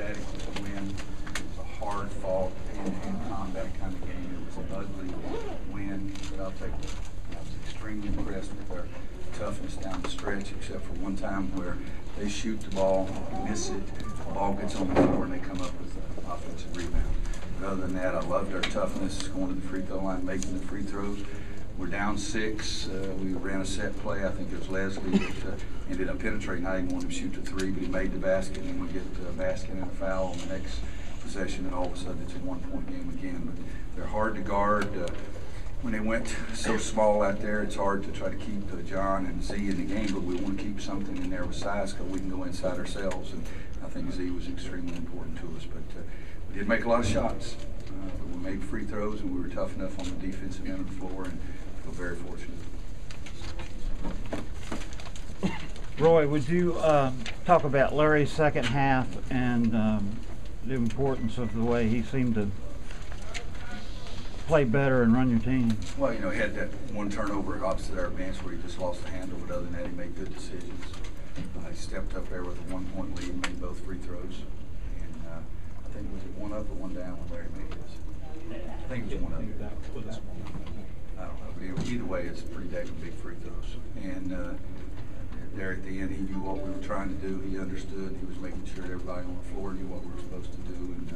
ecstatic with the win. It was a hard-fought, hand-to-hand combat kind of game. It was an ugly win, but I'll take it. I was extremely impressed with their toughness down the stretch, except for one time where they shoot the ball, miss it, the ball gets on the floor, and they come up with an offensive rebound. But other than that, I loved their toughness, going to the free throw line, making the free throws. We're down 6. We ran a set play. I think it was Leslie that ended up penetrating. I didn't want him to shoot the 3, but he made the basket, and then we get a basket and a foul on the next possession, and all of a sudden it's a 1-point game again. But they're hard to guard. When they went so small out there, it's hard to try to keep John and Z in the game, but we want to keep something in there with size because we can go inside ourselves, and I think Z was extremely important to us. But we did make a lot of shots. But we made free throws, and we were tough enough on the defensive end of the floor, and feel very fortunate. Roy, would you talk about Larry's second half and the importance of the way he seemed to play better and run your team? Well, you know, he had that one turnover opposite our bench where he just lost the handle, but other than that, he made good decisions. He stepped up there with a 1-point lead and made both free throws. And I think, was it one up or one down when Larry made his? I think it was one up. I don't know, but either way, it's pretty dang big free throws. And there at the end, he knew what we were trying to do. He understood. He was making sure everybody on the floor knew what we were supposed to do, and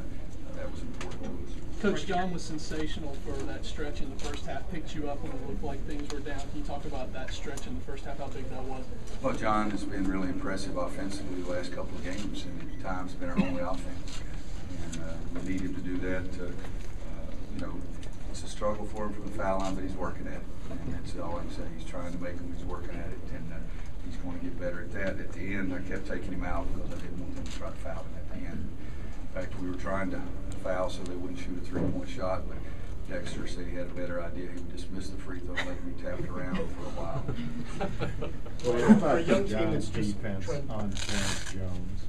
that was important to us. Coach John was sensational for that stretch in the first half. Picked you up when it looked like things were down. Can you talk about that stretch in the first half? How big that was? Well, John has been really impressive offensively the last couple of games, and at times been our only offense. And we need him to do that. You know, it's a struggle for him from the foul line, but he's working at it. And that's all I can say. He's trying to make them. He's working at it, and he's going to get better at that. At the end, I kept taking him out because I didn't want them to try to foul him at the end. In fact, we were trying to foul so they wouldn't shoot a 3-point shot, but Dexter said he had a better idea. He would just miss the free throw and let me tap it around for a while. Well, for a young team that's defense on Terrence Jones,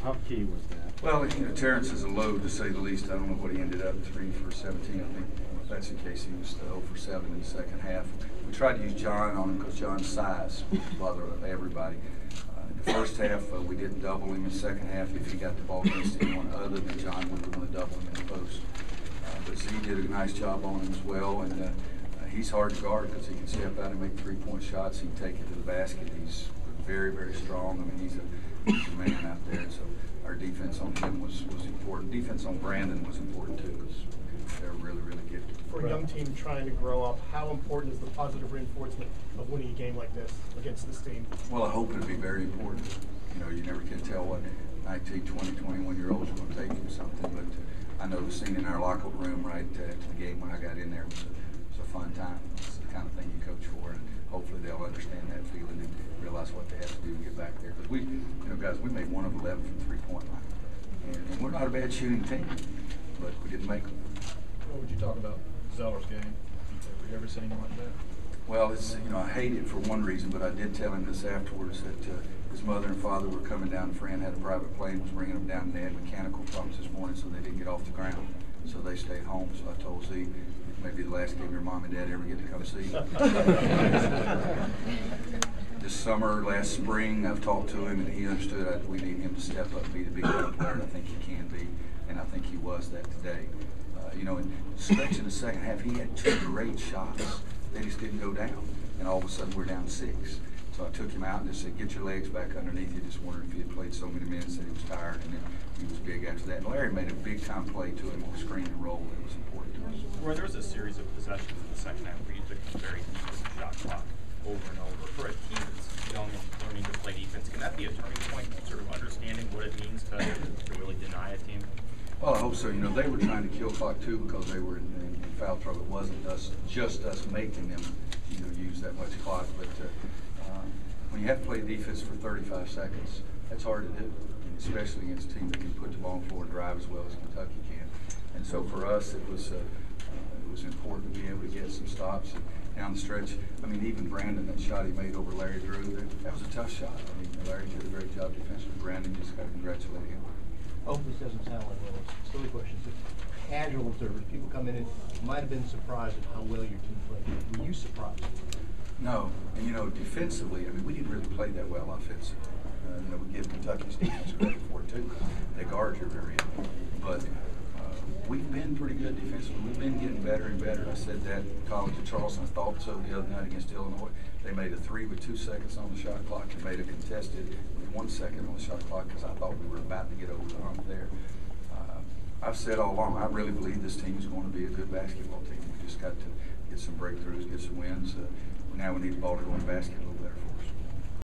how key was that? Well, you know, Terrence is a load to say the least. I don't know what he ended up 3 for 17. I think if that's the case, he was 0 for 7 in the second half. We tried to use John on him because John's size bothered everybody. The first half, we didn't double him. In the second half, if he got the ball against anyone other than John, we were going to double him in the post. But Z did a nice job on him as well, and he's hard to guard because he can step out and make 3-point shots. He can take it to the basket. He's very, very strong. I mean, he's a man out there. So our defense on him was important. Defense on Brandon was important too because they're really, really gifted. For a young team trying to grow up, how important is the positive reinforcement of winning a game like this against this team? Well, I hope it'll be very important. You know, you never can tell what 19, 20, 21-year-olds are going to take from something, but I know the scene in our locker room right after the game when I got in there was a fun time. It's the kind of thing you coach for, and hopefully they'll understand that feeling and realize what they have to do to get back there. Because we, you know, guys, we made 1 of 11 from the 3-point line, and we're not a bad shooting team, but we didn't make them. What would you talk about Zeller's game? Have you ever seen him like that? Well, it's, you know, I hate it for one reason, but I did tell him this afterwards that his mother and father were coming down. A friend had a private plane, was bringing them down, and they had mechanical problems this morning, so they didn't get off the ground. So they stayed home. So I told Z, it may be the last game your mom and dad ever get to come see. This summer, last spring, I've talked to him, and he understood we need him to step up and be the big time player, and I think he can be, and I think he was that today. You know, in stretch in the second half, he had 2 great shots. They just didn't go down, and all of a sudden we're down 6. So I took him out and just said, get your legs back underneath you. Just wondered if he had played so many minutes that he was tired, and then he was big after that. And Larry made a big-time play to him on screen and roll that was important to us. Roy, there was a series of possessions in the second half where you took a very deep shot clock over and over. For a team that's young and learning to play defense, can that be a turning point, sort of understanding what it means to really deny a team? Well, I hope so. You know, they were trying to kill clock too because they were in foul trouble. It wasn't just us making them, you know, use that much clock. But when you have to play defense for 35 seconds, that's hard to do, especially against a team that can put the ball on the floor and drive as well as Kentucky can. And so for us, it was important to be able to get some stops. And down the stretch, I mean, even Brandon, that shot he made over Larry Drew, that was a tough shot. I mean, Larry did a great job defensively. Brandon, just got to congratulate him. I hope this doesn't sound like one of those silly questions, but casual observers, people come in and might have been surprised at how well your team played. Were you surprised? No, and you know, defensively, I mean, we didn't really play that well offensively. You know, we give Kentucky's defense credit for it too. They guard you very defense. We've been getting better and better. I said that in college at Charleston. I thought so the other night against Illinois. They made a 3 with 2 seconds on the shot clock and made a contested with 1 second on the shot clock because I thought we were about to get over the hump there. I've said all along, I really believe this team is going to be a good basketball team. We just got to get some breakthroughs, get some wins. Now we need the ball to go in the basket a little better for us.